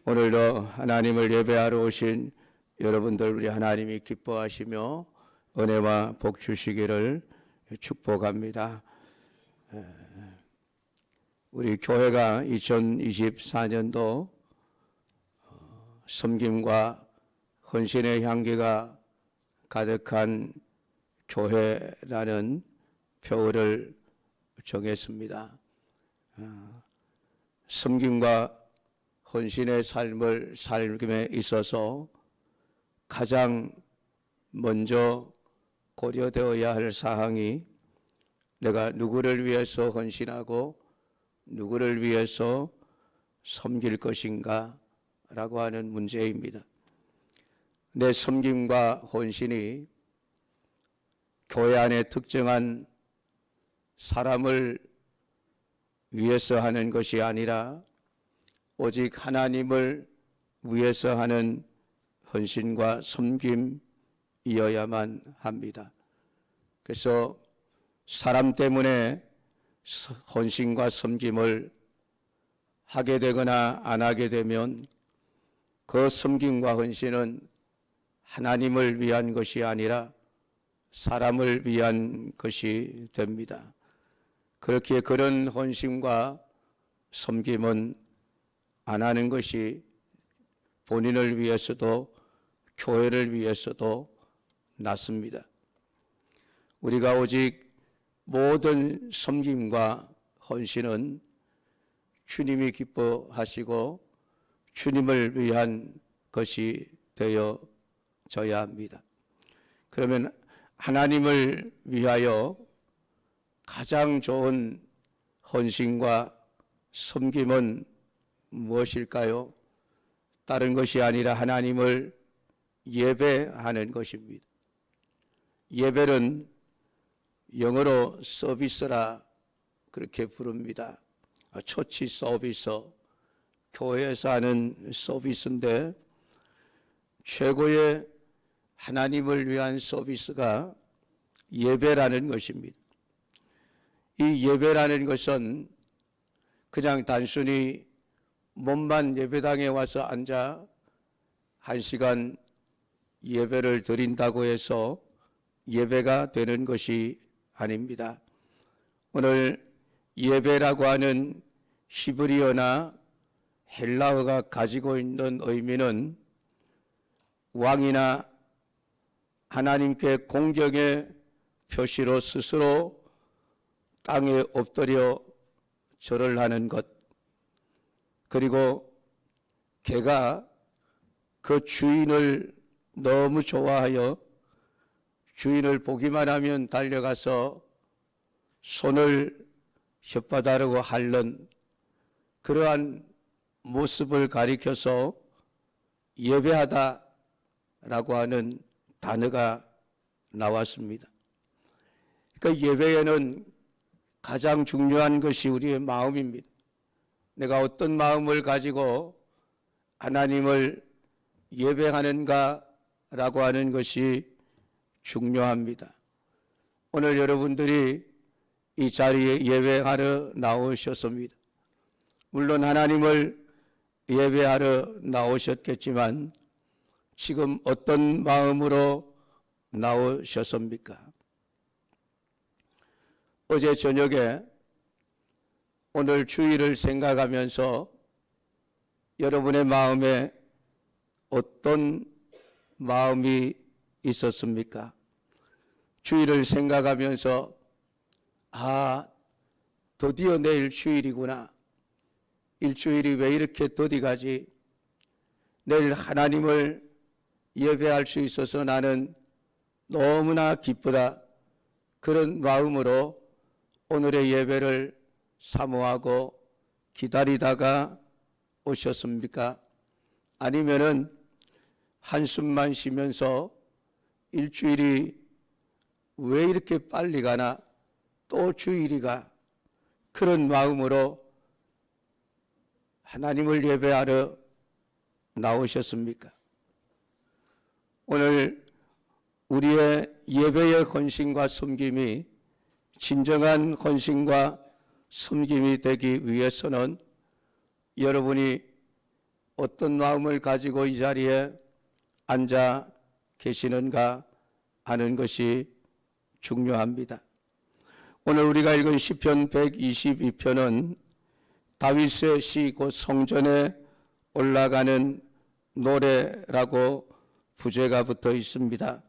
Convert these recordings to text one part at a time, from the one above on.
오늘도 하나님을 예배하러 오신 여러분들 우리 하나님이 기뻐하시며 은혜와 복 주시기를 축복합니다. 우리 교회가 2024년도 섬김과 헌신의 향기가 가득한 교회라는 표어를 정했습니다. 섬김과 헌신의 삶을 삶에 있어서 가장 먼저 고려되어야 할 사항이 내가 누구를 위해서 헌신하고 누구를 위해서 섬길 것인가 라고 하는 문제입니다. 내 섬김과 헌신이 교회 안에 특정한 사람을 위해서 하는 것이 아니라 오직 하나님을 위해서 하는 헌신과 섬김이어야만 합니다. 그래서 사람 때문에 헌신과 섬김을 하게 되거나 안 하게 되면 그 섬김과 헌신은 하나님을 위한 것이 아니라 사람을 위한 것이 됩니다. 그렇게 그런 헌신과 섬김은 안 하는 것이 본인을 위해서도 교회를 위해서도 낫습니다. 우리가 오직 모든 섬김과 헌신은 주님이 기뻐하시고 주님을 위한 것이 되어져야 합니다. 그러면 하나님을 위하여 가장 좋은 헌신과 섬김은 무엇일까요? 다른 것이 아니라 하나님을 예배하는 것입니다. 예배는 영어로 서비스라 그렇게 부릅니다. 처치 서비스, 교회에서 하는 서비스인데 최고의 하나님을 위한 서비스가 예배라는 것입니다. 이 예배라는 것은 그냥 단순히 몸만 예배당에 와서 앉아 1시간 예배를 드린다고 해서 예배가 되는 것이 아닙니다. 오늘 예배라고 하는 히브리어나 헬라어가 가지고 있는 의미는 왕이나 하나님께 공경의 표시로 스스로 땅에 엎드려 절을 하는 것, 그리고 개가 그 주인을 너무 좋아하여 주인을 보기만 하면 달려가서 손을 혓바닥으로 핥는 그러한 모습을 가리켜서 예배하다라고 하는 단어가 나왔습니다. 그러니까 예배에는 가장 중요한 것이 우리의 마음입니다. 내가 어떤 마음을 가지고 하나님을 예배하는가라고 하는 것이 중요합니다. 오늘 여러분들이 이 자리에 예배하러 나오셨습니다. 물론 하나님을 예배하러 나오셨겠지만 지금 어떤 마음으로 나오셨습니까? 어제 저녁에 오늘 주일을 생각하면서 여러분의 마음에 어떤 마음이 있었습니까? 주일을 생각하면서 드디어 내일 주일이구나. 일주일이 왜 이렇게 더디가지? 내일 하나님을 예배할 수 있어서 나는 너무나 기쁘다. 그런 마음으로 오늘의 예배를 사모하고 기다리다가 오셨습니까? 아니면은 한숨만 쉬면서 일주일이 왜 이렇게 빨리 가나? 또 주일이가 그런 마음으로 하나님을 예배하러 나오셨습니까? 오늘 우리의 예배의 헌신과 섬김이 진정한 헌신과 섬김이 되기 위해서는 여러분이 어떤 마음을 가지고 이 자리에 앉아 계시는가 하는 것이 중요합니다. 오늘 우리가 읽은 시편 122편은 다윗의 시, 곧 성전에 올라가는 노래라고 부제가 붙어 있습니다.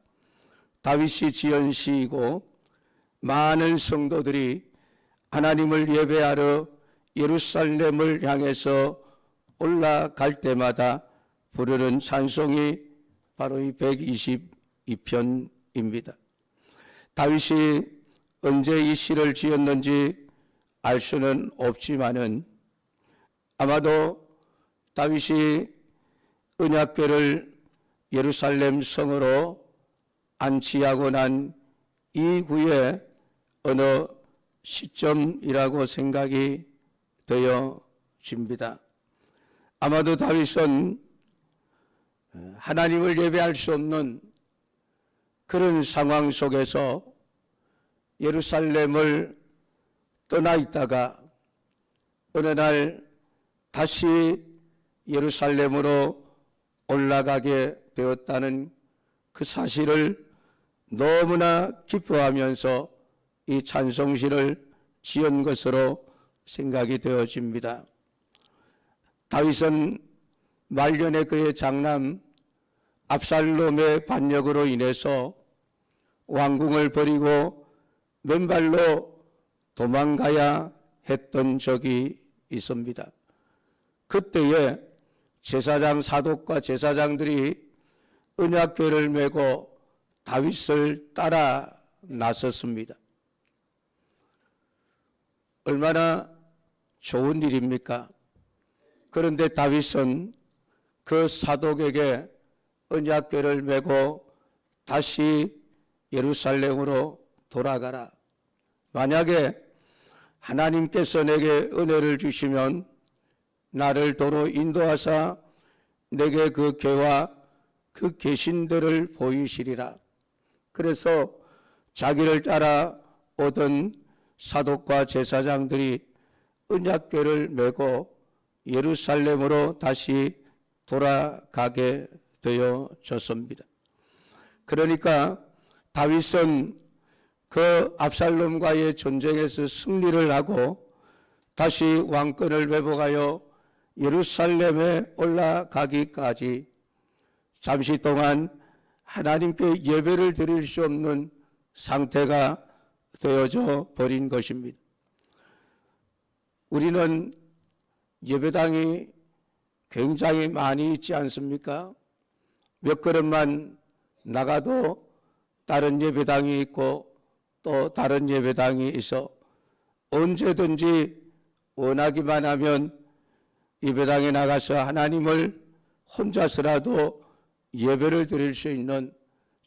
다윗이 지은 시이고 많은 성도들이 하나님을 예배하러 예루살렘을 향해서 올라갈 때마다 부르는 찬송이 바로 이 122편입니다. 다윗이 언제 이 시를 지었는지 알 수는 없지만은 아마도 다윗이 언약궤를 예루살렘 성으로 안치하고 난 이후에 어느 시점이라고 생각이 되어집니다. 아마도 다윗은 하나님을 예배할 수 없는 그런 상황 속에서 예루살렘을 떠나 있다가 어느 날 다시 예루살렘으로 올라가게 되었다는 그 사실을 너무나 기뻐하면서 이 찬송시를 지은 것으로 생각이 되어집니다. 다윗은 말년에 그의 장남 압살롬의 반역으로 인해서 왕궁을 버리고 맨발로 도망가야 했던 적이 있습니다. 그때에 제사장 사독과 제사장들이 언약궤를 메고 다윗을 따라 나섰습니다. 얼마나 좋은 일입니까? 그런데 다윗은 그 사독에게 언약궤를 메고 다시 예루살렘으로 돌아가라. 만약에 하나님께서 내게 은혜를 주시면 나를 도로 인도하사 내게 그 궤와 그 계신들을 보이시리라. 그래서 자기를 따라 오던 사독과 제사장들이 언약궤를 메고 예루살렘으로 다시 돌아가게 되어졌습니다. 그러니까 다윗은 그 압살롬과의 전쟁에서 승리를 하고 다시 왕권을 회복하여 예루살렘에 올라가기까지 잠시 동안 하나님께 예배를 드릴 수 없는 상태가 되어져 버린 것입니다. 우리는 예배당이 굉장히 많이 있지 않습니까? 몇 걸음만 나가도 다른 예배당이 있고 또 다른 예배당이 있어 언제든지 원하기만 하면 예배당에 나가서 하나님을 혼자서라도 예배를 드릴 수 있는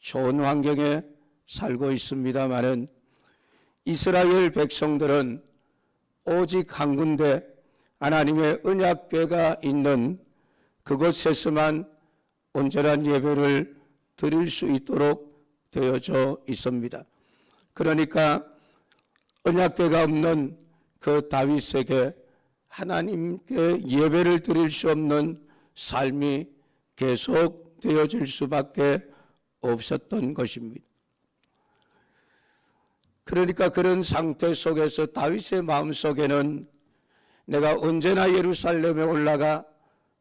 좋은 환경에 살고 있습니다마는 이스라엘 백성들은 오직 한 군데 하나님의 언약궤가 있는 그곳에서만 온전한 예배를 드릴 수 있도록 되어져 있습니다. 그러니까 언약궤가 없는 그 다윗에게 하나님께 예배를 드릴 수 없는 삶이 계속 되어질 수밖에 없었던 것입니다. 그러니까 그런 상태 속에서 다윗의 마음속에는 내가 언제나 예루살렘에 올라가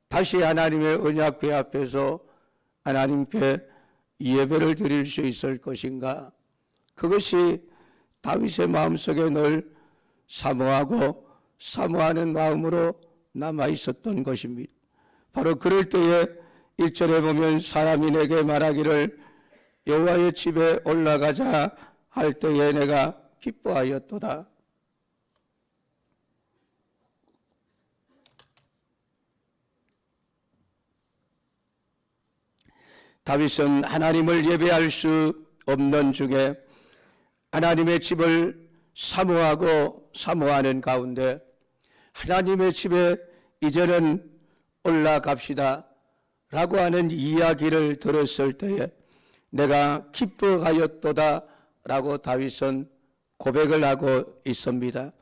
다시 하나님의 언약궤 앞에서 하나님께 예배를 드릴 수 있을 것인가? 그것이 다윗의 마음속에 늘 사모하고 사모하는 마음으로 남아 있었던 것입니다. 바로 그럴 때에 1절에 보면 사람이 내게 말하기를 여호와의 집에 올라가자 할 때에 내가 기뻐하였도다. 다윗은 하나님을 예배할 수 없는 중에 하나님의 집을 사모하고 사모하는 가운데 하나님의 집에 이제는 올라갑시다 라고 하는 이야기를 들었을 때에 내가 기뻐하였도다 라고 다윗은 고백을 하고 있습니다.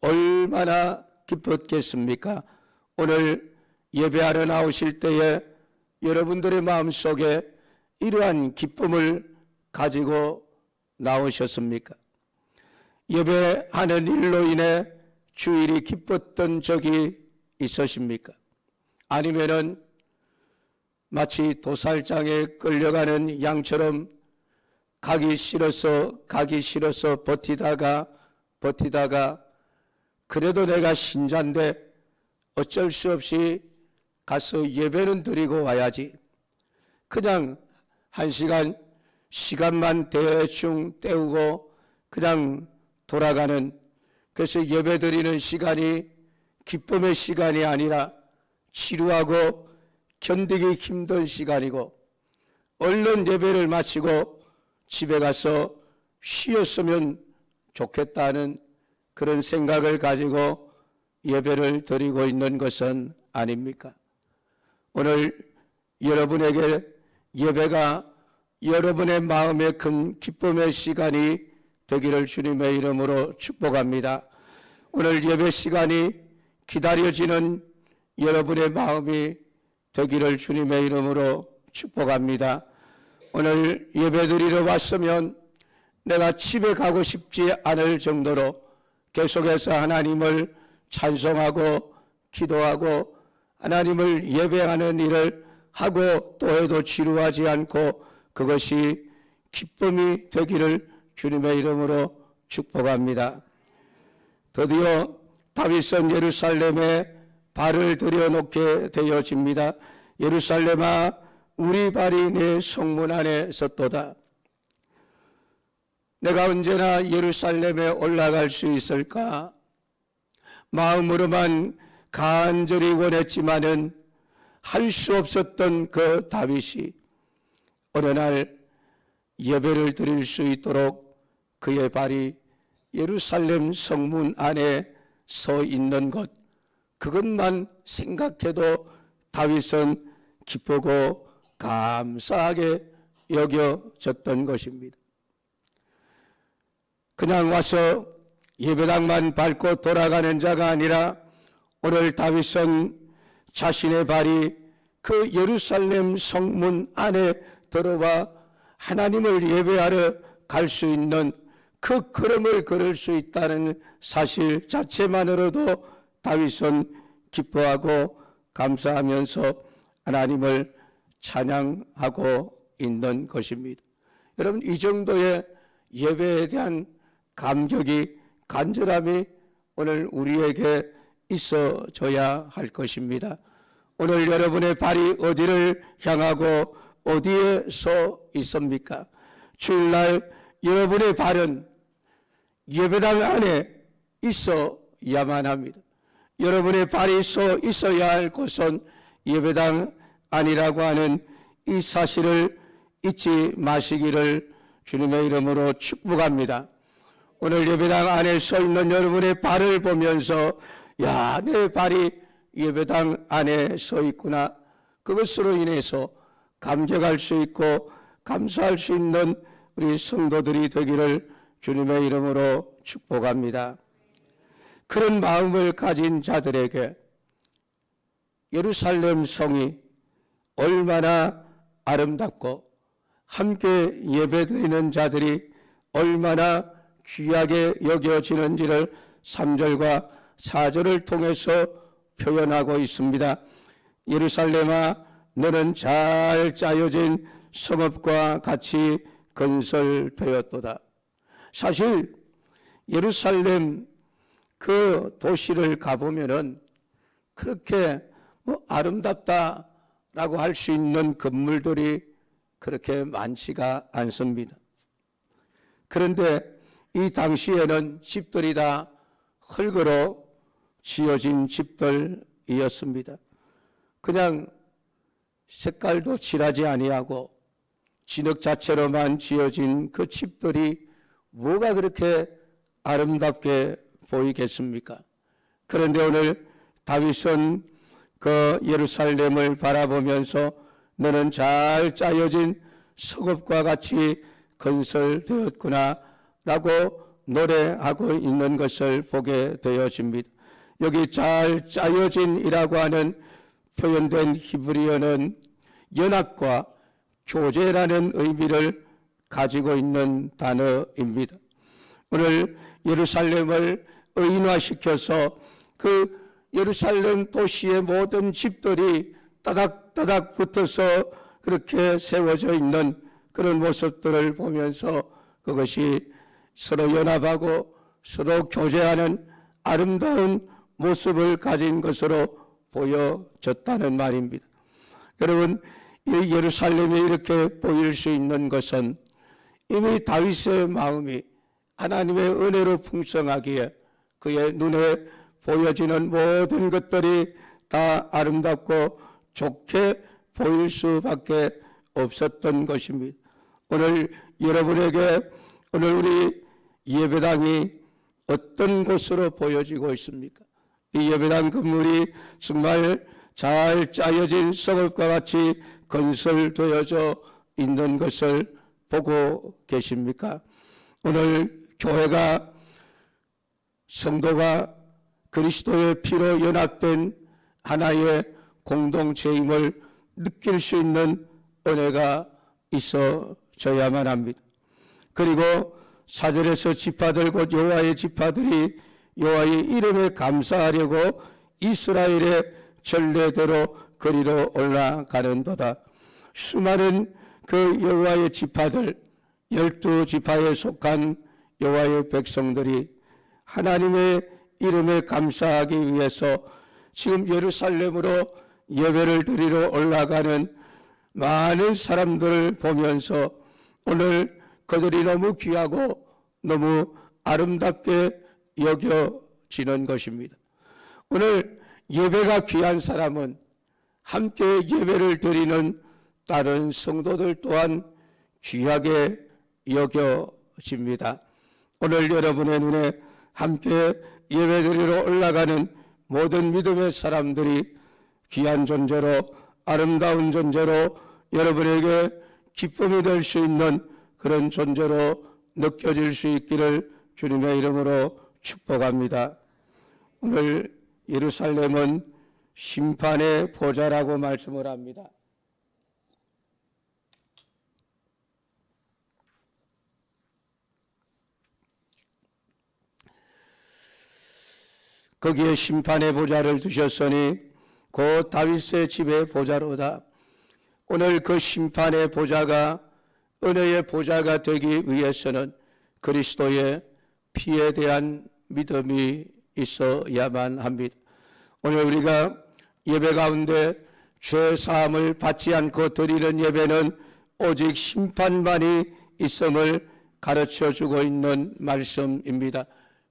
얼마나 기뻤겠습니까? 오늘 예배하러 나오실 때에 여러분들의 마음속에 이러한 기쁨을 가지고 나오셨습니까? 예배하는 일로 인해 주일이 기뻤던 적이 있으십니까? 아니면은 마치 도살장에 끌려가는 양처럼 가기 싫어서 버티다가 그래도 내가 신자인데 어쩔 수 없이 가서 예배는 드리고 와야지. 그냥 한 시간만 대충 때우고 그냥 돌아가는, 그래서 예배 드리는 시간이 기쁨의 시간이 아니라 지루하고 견디기 힘든 시간이고, 얼른 예배를 마치고 집에 가서 쉬었으면 좋겠다는 그런 생각을 가지고 예배를 드리고 있는 것은 아닙니까? 오늘 여러분에게 예배가 여러분의 마음에 큰 기쁨의 시간이 되기를 주님의 이름으로 축복합니다. 오늘 예배 시간이 기다려지는 여러분의 마음이 되기를 주님의 이름으로 축복합니다. 오늘 예배 드리러 왔으면 내가 집에 가고 싶지 않을 정도로 계속해서 하나님을 찬송하고 기도하고 하나님을 예배하는 일을 하고 또 해도 지루하지 않고 그것이 기쁨이 되기를 주님의 이름으로 축복합니다. 드디어 다윗은 예루살렘에 발을 들여놓게 되어집니다. 예루살렘아, 우리 발이 내 성문 안에 섰도다. 내가 언제나 예루살렘에 올라갈 수 있을까? 마음으로만 간절히 원했지만은 할 수 없었던 그 다윗이 어느 날 예배를 드릴 수 있도록 그의 발이 예루살렘 성문 안에 서 있는 것, 그것만 생각해도 다윗은 기쁘고 감사하게 여겨졌던 것입니다. 그냥 와서 예배당만 밟고 돌아가는 자가 아니라 오늘 다윗은 자신의 발이 그 예루살렘 성문 안에 들어와 하나님을 예배하러 갈 수 있는 그 걸음을 걸을 수 있다는 사실 자체만으로도 다윗은 기뻐하고 감사하면서 하나님을 찬양하고 있는 것입니다. 여러분, 이 정도의 예배에 대한 감격이, 간절함이 오늘 우리에게 있어져야 할 것입니다. 오늘 여러분의 발이 어디를 향하고 어디에 서 있습니까? 주일날 여러분의 발은 예배당 안에 있어야만 합니다. 여러분의 발이 서 있어야 할 곳은 예배당 아니라고 하는 이 사실을 잊지 마시기를 주님의 이름으로 축복합니다. 오늘 예배당 안에 서 있는 여러분의 발을 보면서 야, 내 발이 예배당 안에 서 있구나. 그것으로 인해서 감격할 수 있고 감사할 수 있는 우리 성도들이 되기를 주님의 이름으로 축복합니다. 그런 마음을 가진 자들에게 예루살렘 성이 얼마나 아름답고 함께 예배드리는 자들이 얼마나 귀하게 여겨지는지를 3절과 4절을 통해서 표현하고 있습니다. 예루살렘아, 너는 잘 짜여진 성읍과 같이 건설되었도다. 사실 예루살렘 그 도시를 가보면은 그렇게 아름답다라고 할 수 있는 건물들이 그렇게 많지가 않습니다. 그런데 이 당시에는 집들이 다 흙으로 지어진 집들이었습니다. 그냥 색깔도 칠하지 아니하고 진흙 자체로만 지어진 그 집들이 뭐가 그렇게 아름답게 보이겠습니까? 그런데 오늘 다윗은 그 예루살렘을 바라보면서 너는 잘 짜여진 성읍과 같이 건설되었구나 라고 노래하고 있는 것을 보게 되어집니다. 여기 잘 짜여진이라고 하는 표현된 히브리어는 연합과 교제라는 의미를 가지고 있는 단어입니다. 오늘 예루살렘을 의인화시켜서 그 예루살렘 도시의 모든 집들이 따닥따닥 붙어서 그렇게 세워져 있는 그런 모습들을 보면서 그것이 서로 연합하고 서로 교제하는 아름다운 모습을 가진 것으로 보여졌다는 말입니다. 여러분, 이 예루살렘이 이렇게 보일 수 있는 것은 이미 다윗의 마음이 하나님의 은혜로 풍성하기에 그의 눈에 보여지는 모든 것들이 다 아름답고 좋게 보일 수밖에 없었던 것입니다. 오늘 여러분에게 오늘 우리 예배당이 어떤 곳으로 보여지고 있습니까? 이 예배당 건물이 정말 잘 짜여진 성읍과 같이 건설되어져 있는 것을 보고 계십니까? 오늘 교회가 성도가 그리스도의 피로 연합된 하나의 공동체임을 느낄 수 있는 은혜가 있어져야만 합니다. 그리고 사절에서 지파들 곧 여호와의 지파들이 여호와의 이름에 감사하려고 이스라엘의 전례대로 그리로 올라가는도다. 수많은 그 여호와의 지파들 12지파에 속한 여호와의 백성들이 하나님의 이름에 감사하기 위해서 지금 예루살렘으로 예배를 드리러 올라가는 많은 사람들을 보면서 오늘 그들이 너무 귀하고 너무 아름답게 여겨지는 것입니다. 오늘 예배가 귀한 사람은 함께 예배를 드리는 다른 성도들 또한 귀하게 여겨집니다. 오늘 여러분의 눈에 함께 예배드리러 올라가는 모든 믿음의 사람들이 귀한 존재로 아름다운 존재로 여러분에게 기쁨이 될 수 있는 그런 존재로 느껴질 수 있기를 주님의 이름으로 축복합니다. 오늘 예루살렘은 심판의 보좌라고 말씀을 합니다. 거기에 심판의 보좌를 두셨으니 곧 다윗의 집의 보좌로다. 오늘 그 심판의 보좌가 은혜의 보좌가 되기 위해서는 그리스도의 피에 대한 믿음이 있어야만 합니다. 오늘 우리가 예배 가운데 죄 사함을 받지 않고 드리는 예배는 오직 심판만이 있음을 가르쳐주고 있는 말씀입니다.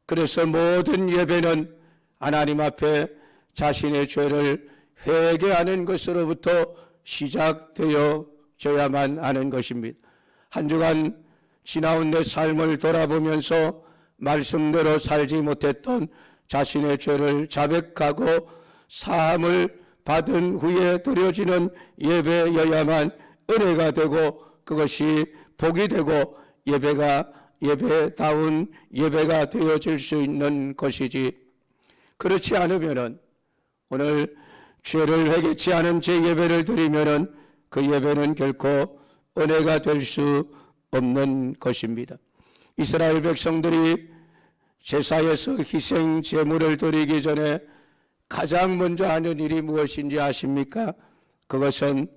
그래서 모든 예배는 하나님 앞에 자신의 죄를 회개하는 것으로부터 시작되어져야만 하는 것입니다. 한 주간 지나온 내 삶을 돌아보면서 말씀대로 살지 못했던 자신의 죄를 자백하고 사함을 받은 후에 드려지는 예배여야만 은혜가 되고 그것이 복이 되고 예배다운 예배가 되어질 수 있는 것이지, 그렇지 않으면은 오늘 죄를 회개치 않은 제 예배를 드리면은 그 예배는 결코 은혜가 될 수 없는 것입니다. 이스라엘 백성들이 제사에서 희생 제물을 드리기 전에 가장 먼저 하는 일이 무엇인지 아십니까? 그것은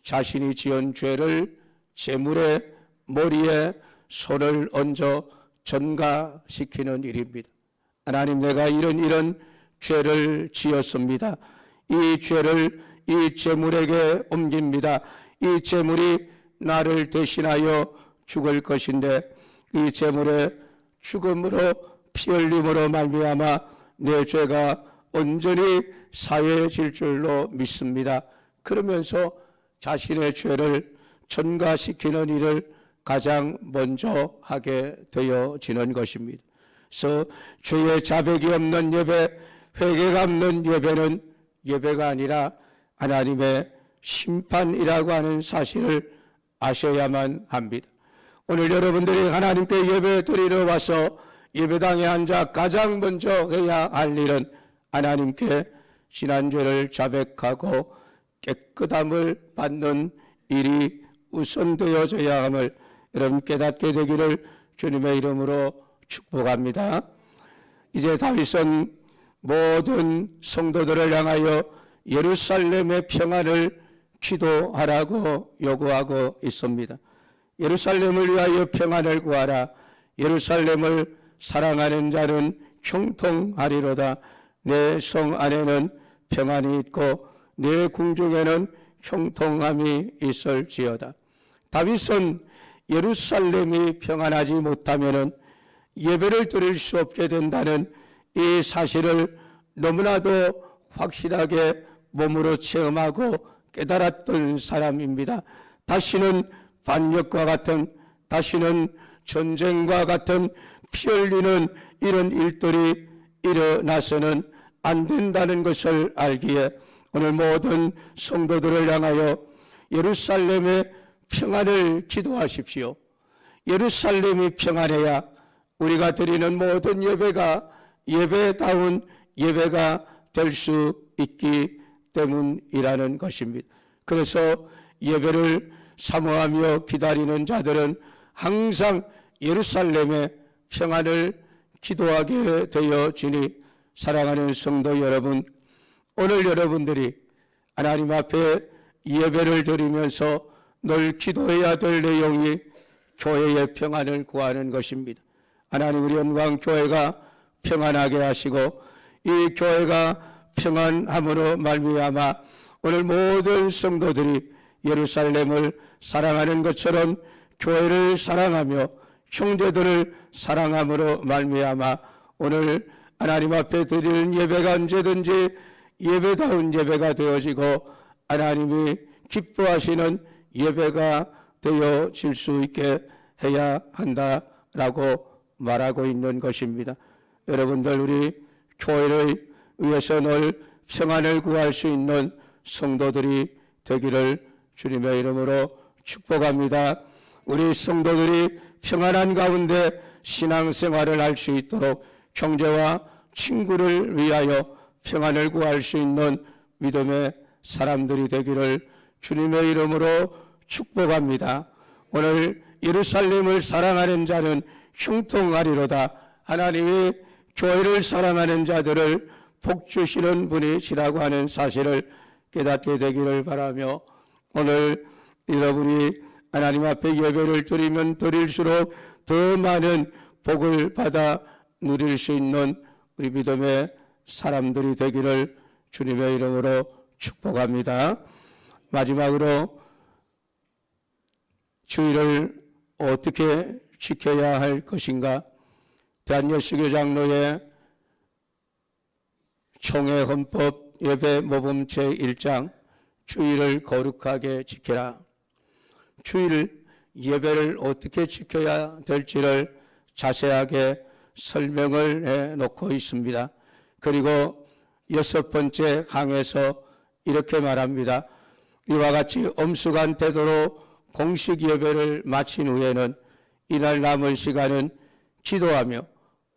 자신이 지은 죄를 제물의 머리에 손을 얹어 전가시키는 일입니다. 하나님, 내가 이런 죄를 지었습니다. 이 죄를 이 제물에게 옮깁니다. 이 제물이 나를 대신하여 죽을 것인데 이 제물의 죽음으로 피 흘림으로 말미암아 내 죄가 온전히 사해질 줄로 믿습니다. 그러면서 자신의 죄를 전가시키는 일을 가장 먼저 하게 되어지는 것입니다. 그래서 죄의 자백이 없는 예배, 회개가 없는 예배는 예배가 아니라 하나님의 심판이라고 하는 사실을 아셔야만 합니다. 오늘 여러분들이 하나님께 예배 드리러 와서 예배당에 앉아 가장 먼저 해야 할 일은 하나님께 지난 죄를 자백하고 깨끗함을 받는 일이 우선되어져야 함을 여러분 깨닫게 되기를 주님의 이름으로 축복합니다. 이제 다윗은 모든 성도들을 향하여 예루살렘의 평안을 기도하라고 요구하고 있습니다. 예루살렘을 위하여 평안을 구하라. 예루살렘을 사랑하는 자는 형통하리로다. 내 성 안에는 평안이 있고 내 궁중에는 형통함이 있을지어다. 다윗은 예루살렘이 평안하지 못하면 예배를 드릴 수 없게 된다는 이 사실을 너무나도 확실하게 몸으로 체험하고 깨달았던 사람입니다. 다시는 반역과 같은, 다시는 전쟁과 같은 피 흘리는 이런 일들이 일어나서는 안 된다는 것을 알기에 오늘 모든 성도들을 향하여 예루살렘의 평안을 기도하십시오. 예루살렘이 평안해야 우리가 드리는 모든 예배가 예배다운 예배가 될 수 있기 때문이라는 것입니다. 그래서 예배를 사모하며 기다리는 자들은 항상 예루살렘의 평안을 기도하게 되어지니, 사랑하는 성도 여러분, 오늘 여러분들이 하나님 앞에 예배를 드리면서 늘 기도해야 될 내용이 교회의 평안을 구하는 것입니다. 하나님, 우리 영광교회가 평안하게 하시고 이 교회가 평안함으로 말미암아 오늘 모든 성도들이 예루살렘을 사랑하는 것처럼 교회를 사랑하며 형제들을 사랑함으로 말미암아 오늘 하나님 앞에 드리는 예배가 언제든지 예배다운 예배가 되어지고 하나님이 기뻐하시는 예배가 되어질 수 있게 해야 한다라고 말하고 있는 것입니다. 여러분들, 우리 교회를 위해서 늘 평안을 구할 수 있는 성도들이 되기를 주님의 이름으로 축복합니다. 우리 성도들이 평안한 가운데 신앙생활을 할 수 있도록 형제와 친구를 위하여 평안을 구할 수 있는 믿음의 사람들이 되기를 주님의 이름으로 축복합니다. 오늘 예루살렘을 사랑하는 자는 형통하리로다. 하나님이 교회를 사랑하는 자들을 복 주시는 분이시라고 하는 사실을 깨닫게 되기를 바라며, 오늘 여러분이 하나님 앞에 예배를 드리면 드릴수록 더 많은 복을 받아 누릴 수 있는 우리 믿음의 사람들이 되기를 주님의 이름으로 축복합니다. 마지막으로 주의를 어떻게 지켜야 할 것인가? 대한예수교 장로의 총회 헌법 예배 모범 제1장 주의를 거룩하게 지켜라. 주일 예배를 어떻게 지켜야 될지를 자세하게 설명을 해놓고 있습니다. 그리고 6번째 항에서 이렇게 말합니다. 이와 같이 엄숙한 태도로 공식 예배를 마친 후에는 이날 남은 시간은 기도하며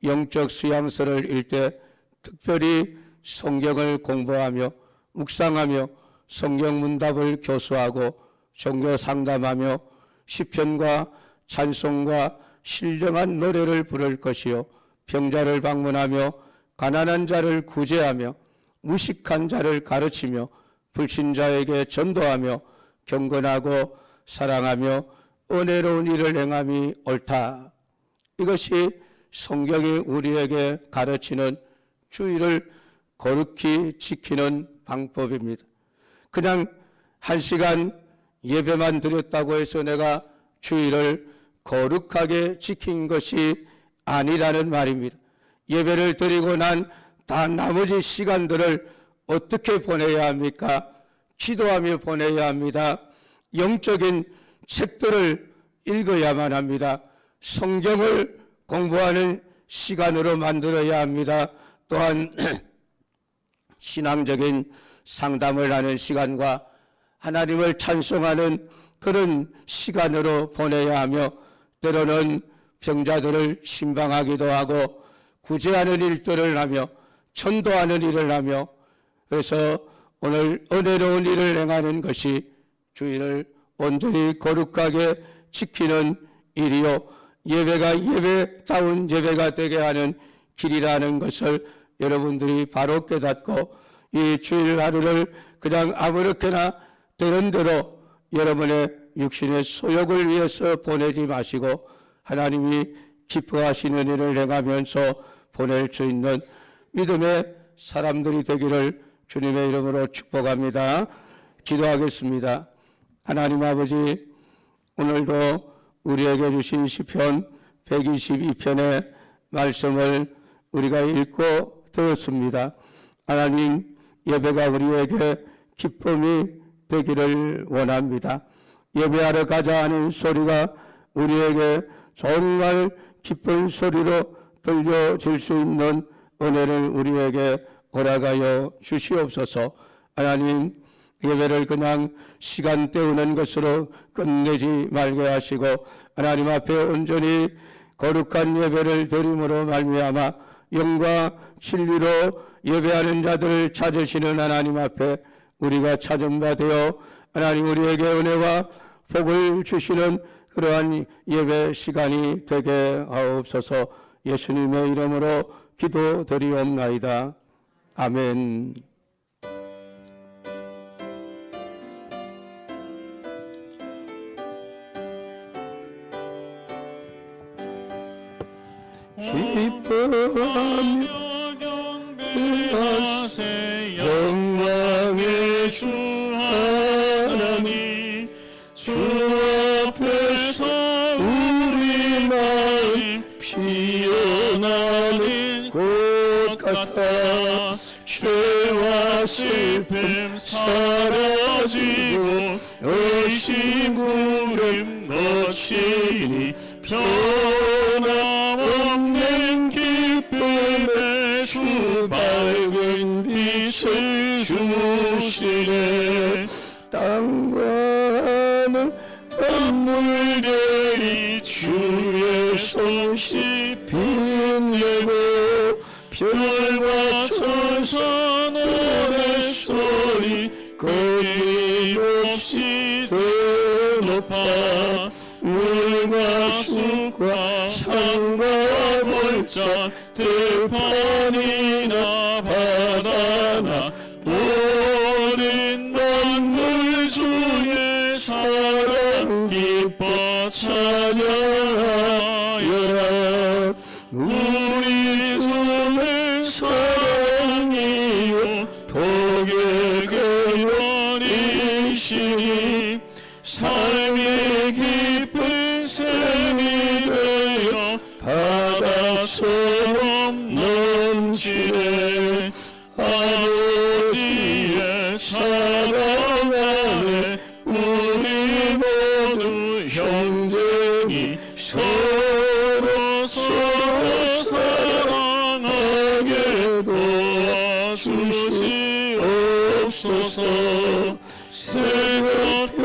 영적 수양서를 읽되 특별히 성경을 공부하며 묵상하며 성경 문답을 교수하고 종교 상담하며 시편과 찬송과 신령한 노래를 부를 것이요, 병자를 방문하며 가난한 자를 구제하며 무식한 자를 가르치며 불신자에게 전도하며 경건하고 사랑하며 은혜로운 일을 행함이 옳다. 이것이 성경이 우리에게 가르치는 주의를 거룩히 지키는 방법입니다. 그냥 1시간 예배만 드렸다고 해서 내가 주의를 거룩하게 지킨 것이 아니라는 말입니다. 예배를 드리고 난 다 나머지 시간들을 어떻게 보내야 합니까? 기도하며 보내야 합니다. 영적인 책들을 읽어야만 합니다. 성경을 공부하는 시간으로 만들어야 합니다. 또한 신앙적인 상담을 하는 시간과 하나님을 찬송하는 그런 시간으로 보내야 하며, 때로는 병자들을 신방하기도 하고 구제하는 일들을 하며 전도하는 일을 하며, 그래서 오늘 은혜로운 일을 행하는 것이 주일을 온전히 거룩하게 지키는 일이요 예배가 예배다운 예배가 되게 하는 길이라는 것을 여러분들이 바로 깨닫고 이 주일 하루를 그냥 아무렇게나 되는 대로 여러분의 육신의 소욕을 위해서 보내지 마시고 하나님이 기뻐하시는 일을 행하면서 보낼 수 있는 믿음의 사람들이 되기를 주님의 이름으로 축복합니다. 기도하겠습니다. 하나님 아버지, 오늘도 우리에게 주신 시편 122편의 말씀을 우리가 읽고 들었습니다. 하나님, 예배가 우리에게 기쁨이 되기를 원합니다. 예배하러 가자 하는 소리가 우리에게 정말 기쁜 소리로 들려질 수 있는 은혜를 우리에게 허락하여 주시옵소서. 하나님, 예배를 그냥 시간 때우는 것으로 끝내지 말게 하시고 하나님 앞에 온전히 거룩한 예배를 드림으로 말미암아 영과 진리로 예배하는 자들을 찾으시는 하나님 앞에 우리가 찾은 바 되어 하나님 우리에게 은혜와 복을 주시는 그러한 예배 시간이 되게 하옵소서. 예수님의 이름으로 기도드리옵나이다. 아멘. 기뻐하며 경배하세 영광의 주 하나님, 주 앞에서 우리 마음 피어나는 꽃 같아 죄와 슬픔 사라지고 의심 구름 거치니 변함없는 기쁨의 주 밝은 빛을 주시네. 땅과 하늘 만물들이 주의 손씨 빛내고 별과 천사 노랫소리 끊임없이 되높아 물과 숲과 산과 골짜 들판이나 바다나 모든 만물 주의 사랑 기뻐 찬양하여라. 우리 주는 사랑이요 복의 근원이시니 삶의 깊은 샘이 되어 바다처럼 넘치네. 아버지의 사랑 안에 우리 모두 형제니 서로 사랑하게 도와주시옵소서. 새벽별의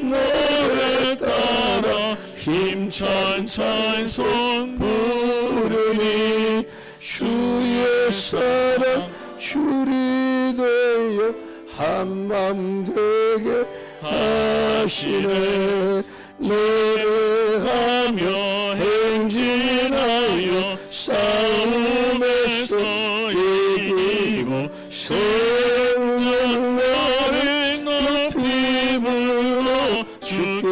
노래 따라 힘찬 찬송 부르니 주의 사랑 줄이 되어 한맘 되게 하시네. 노래하며 행진하여 싸움에서 이기고 생명나를 높이 불러 주께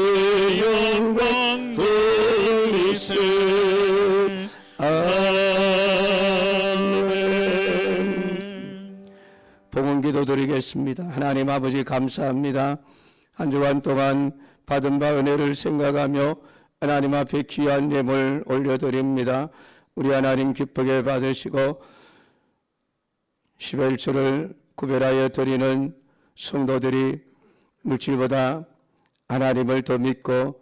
영광 돌리세. 아멘. 복은 기도드리겠습니다. 하나님 아버지 감사합니다. 한 주간 동안 받은 바 은혜를 생각하며 하나님 앞에 귀한 예물 올려드립니다. 우리 하나님 기쁘게 받으시고 11조를 구별하여 드리는 성도들이 물질보다 하나님을 더 믿고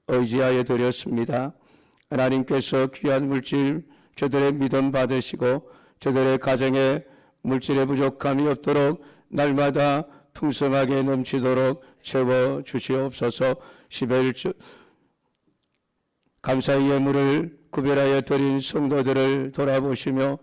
의지하여 드렸습니다. 하나님께서 귀한 물질 저들의 믿음 받으시고 저들의 가정에 물질의 부족함이 없도록 날마다 풍성하게 넘치도록 채워 주시옵소서. 11조 감사의 예물을 구별하여 드린 성도들을 돌아보시며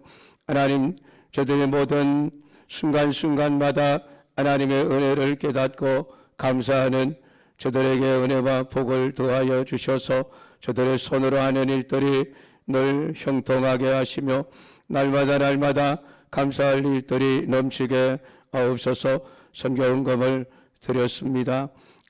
하나님 저들의 모든 순간순간마다 하나님의 은혜를 깨닫고 감사하는 저들에게 은혜와 복을 더하여 주셔서 저들의 손으로 하는 일들이 늘 형통하게 하시며 날마다 감사할 일들이 넘치게 하옵소서. 선교헌금을 드렸습니다.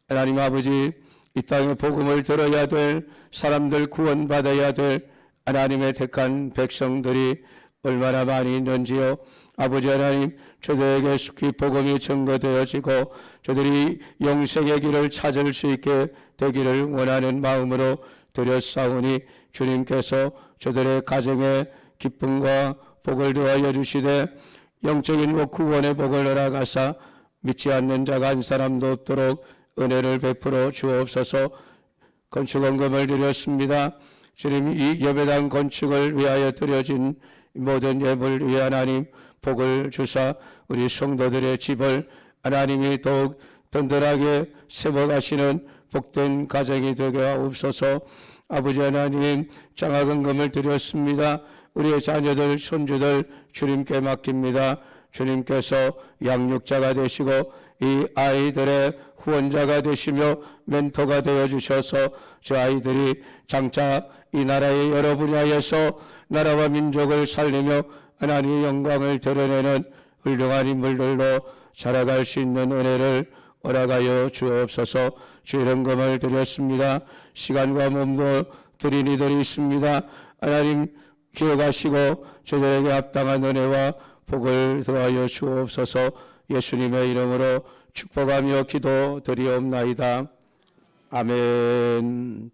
하나님 아버지, 이 땅에 복음을 들어야 될 사람들, 구원받아야 될 하나님의 택한 백성들이 얼마나 많이 있는지요. 아버지 하나님, 저들에게 속히 복음이 증거되어지고 저들이 영생의 길을 찾을 수 있게 되기를 원하는 마음으로 드렸사오니 주님께서 저들의 가정에 기쁨과 복을 더하여 주시되 영적인 구원의 복을 허락하사 믿지 않는 자가 한 사람도 없도록 은혜를 베풀어 주옵소서. 건축헌금을 드렸습니다. 주님, 이 예배당 건축을 위하여 드려진 모든 예물 위에 하나님 복을 주사 우리 성도들의 집을 하나님이 더욱 든든하게 세워가시는 복된 가정이 되게 하옵소서. 아버지 하나님, 장학헌금을 드렸습니다. 우리의 자녀들, 손주들 주님께 맡깁니다. 주님께서 양육자가 되시고 이 아이들의 후원자가 되시며 멘토가 되어주셔서 저 아이들이 장차 이 나라의 여러 분야에서 나라와 민족을 살리며 하나님의 영광을 드러내는 훌륭한 인물들로 자라갈 수 있는 은혜를 허락하여 주옵소서. 주의 헌금을 드렸습니다. 시간과 몸도 드린 이들이 있습니다. 하나님 기억하시고 저들에게 합당한 은혜와 복을 더하여 주옵소서. 예수님의 이름으로 축복하며 기도드리옵나이다. 아멘.